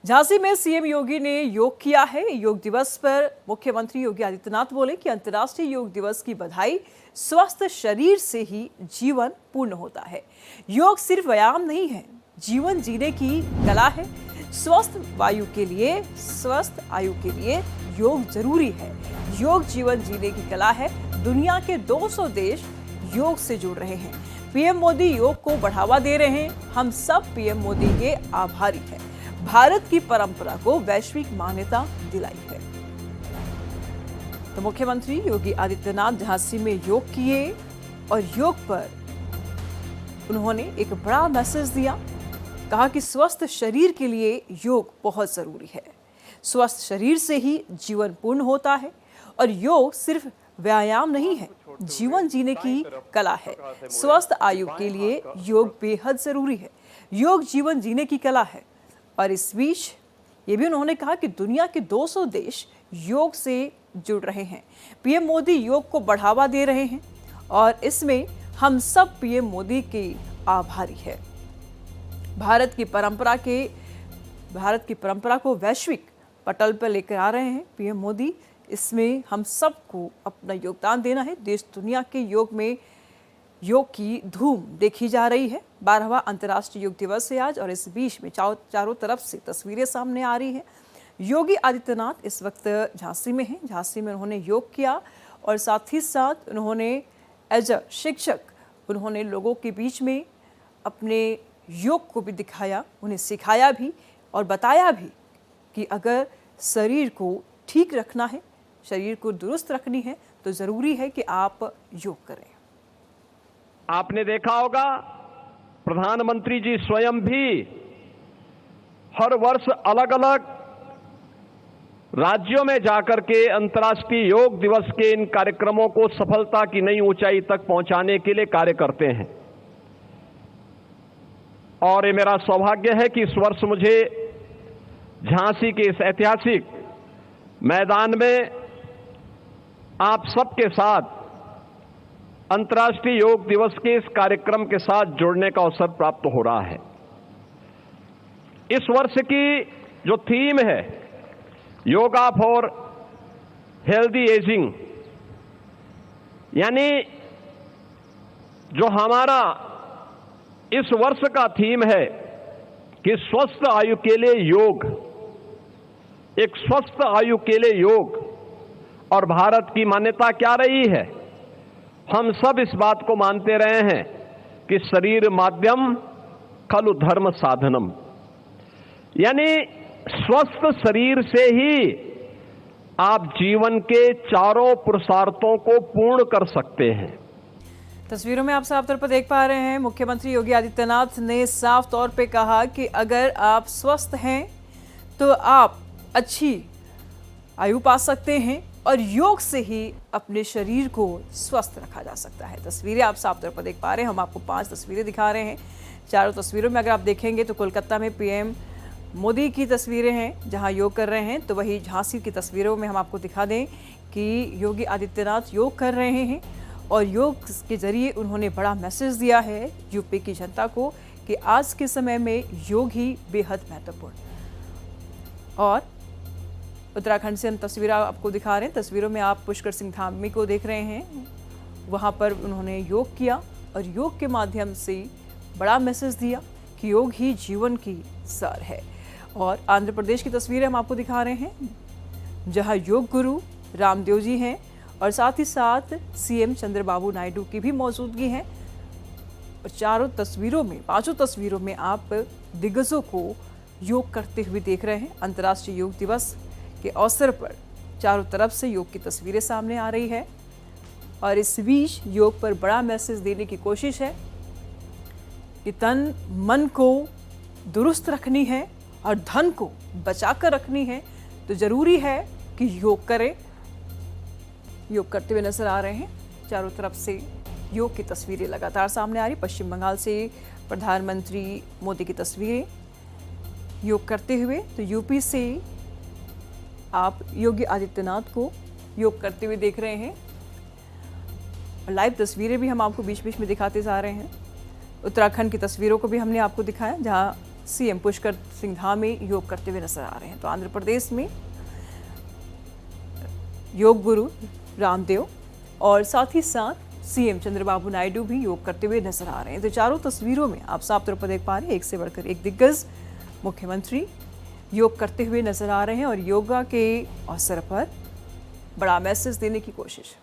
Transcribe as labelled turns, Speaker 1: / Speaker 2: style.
Speaker 1: झांसी में सीएम योगी ने योग किया है। योग दिवस पर मुख्यमंत्री योगी आदित्यनाथ बोले कि अंतर्राष्ट्रीय योग दिवस की बधाई। स्वस्थ शरीर से ही जीवन पूर्ण होता है। योग सिर्फ व्यायाम नहीं है, जीवन जीने की कला है। स्वस्थ आयु के लिए योग जरूरी है। योग जीवन जीने की कला है। दुनिया के 200 देश योग से जुड़ रहे हैं। पीएम मोदी योग को बढ़ावा दे रहे हैं। हम सब पीएम मोदी के आभारी हैं। भारत की परंपरा को वैश्विक मान्यता दिलाई है। तो मुख्यमंत्री योगी आदित्यनाथ झांसी में योग किए और योग पर उन्होंने एक बड़ा मैसेज दिया। कहा कि स्वस्थ शरीर के लिए योग बहुत जरूरी है। स्वस्थ शरीर से ही जीवन पूर्ण होता है और योग सिर्फ व्यायाम नहीं है, जीवन जीने की कला है। स्वस्थ आयु के लिए योग बेहद जरूरी है। योग जीवन जीने की कला है। और इस बीच ये भी उन्होंने कहा कि दुनिया के 200 देश योग से जुड़ रहे हैं। पीएम मोदी योग को बढ़ावा दे रहे हैं और इसमें हम सब पीएम मोदी के आभारी हैं। भारत की परंपरा को वैश्विक पटल पर लेकर आ रहे हैं पीएम मोदी। इसमें हम सबको अपना योगदान देना है। देश दुनिया के योग की धूम देखी जा रही है। 12वां अंतर्राष्ट्रीय योग दिवस है आज और इस बीच में चारों तरफ से तस्वीरें सामने आ रही हैं। योगी आदित्यनाथ इस वक्त झांसी में हैं। झांसी में उन्होंने योग किया और साथ ही साथ उन्होंने एज अ शिक्षक उन्होंने लोगों के बीच में अपने योग को भी दिखाया, उन्हें सिखाया भी और बताया भी कि अगर शरीर को ठीक रखना है, शरीर को दुरुस्त रखनी है तो ज़रूरी है कि आप योग करें।
Speaker 2: आपने देखा होगा प्रधानमंत्री जी स्वयं भी हर वर्ष अलग अलग राज्यों में जाकर के अंतर्राष्ट्रीय योग दिवस के इन कार्यक्रमों को सफलता की नई ऊंचाई तक पहुंचाने के लिए कार्य करते हैं। और ये मेरा सौभाग्य है कि इस वर्ष मुझे झांसी के इस ऐतिहासिक मैदान में आप सबके साथ अंतर्राष्ट्रीय योग दिवस के इस कार्यक्रम के साथ जुड़ने का अवसर प्राप्त हो रहा है। इस वर्ष की जो थीम है योगा फॉर हेल्दी एजिंग, यानी जो हमारा इस वर्ष का थीम है कि स्वस्थ आयु के लिए योग, एक स्वस्थ आयु के लिए योग। और भारत की मान्यता क्या रही है? हम सब इस बात को मानते रहे हैं कि शरीर माध्यम खलु धर्म साधनम, यानी स्वस्थ शरीर से ही आप जीवन के चारों पुरुषार्थों को पूर्ण कर सकते हैं।
Speaker 1: तस्वीरों में आप साफ तौर पर देख पा रहे हैं मुख्यमंत्री योगी आदित्यनाथ ने साफ तौर पे कहा कि अगर आप स्वस्थ हैं तो आप अच्छी आयु पा सकते हैं और योग से ही अपने शरीर को स्वस्थ रखा जा सकता है। तस्वीरें आप साफ तौर पर देख पा रहे हैं। हम आपको 5 तस्वीरें दिखा रहे हैं। चारों तस्वीरों में अगर आप देखेंगे तो कोलकाता में पीएम मोदी की तस्वीरें हैं जहां योग कर रहे हैं, तो वही झांसी की तस्वीरों में हम आपको दिखा दें कि योगी आदित्यनाथ योग कर रहे हैं और योग के जरिए उन्होंने बड़ा मैसेज दिया है यूपी की जनता को कि आज के समय में योग ही बेहद महत्वपूर्ण। और उत्तराखंड से हम तस्वीरें आपको दिखा रहे हैं। तस्वीरों में आप पुष्कर सिंह धामी को देख रहे हैं। वहां पर उन्होंने योग किया और योग के माध्यम से बड़ा मैसेज दिया कि योग ही जीवन की सार है। और आंध्र प्रदेश की तस्वीरें हम आपको दिखा रहे हैं जहां योग गुरु रामदेव जी हैं और साथ ही साथ सीएम चंद्रबाबू नायडू की भी मौजूदगी है। और पांचों तस्वीरों में आप दिग्गजों को योग करते हुए देख रहे हैं। अंतर्राष्ट्रीय योग दिवस के अवसर पर चारों तरफ से योग की तस्वीरें सामने आ रही है और इस बीच योग पर बड़ा मैसेज देने की कोशिश है कि तन मन को दुरुस्त रखनी है और धन को बचाकर रखनी है तो जरूरी है कि योग करें। योग करते हुए नजर आ रहे हैं। चारों तरफ से योग की तस्वीरें लगातार सामने आ रही। पश्चिम बंगाल से प्रधानमंत्री मोदी की तस्वीरें योग करते हुए, तो यूपी से आप योगी आदित्यनाथ को योग करते हुए देख रहे हैं। लाइव तस्वीरें भी हम आपको बीच बीच में दिखाते जा रहे हैं। उत्तराखंड की तस्वीरों को भी हमने आपको दिखाया जहां सीएम पुष्कर सिंह धामी योग करते हुए नजर आ रहे हैं। तो आंध्र प्रदेश में योग गुरु रामदेव और साथ ही साथ सीएम चंद्रबाबू नायडू भी योग करते हुए नजर आ रहे हैं। तो चारों तस्वीरों में आप साफ तौर पर देख पा रहे हैं, एक से बढ़कर एक दिग्गज मुख्यमंत्री योग करते हुए नजर आ रहे हैं और योगा के अवसर पर बड़ा मैसेज देने की कोशिश।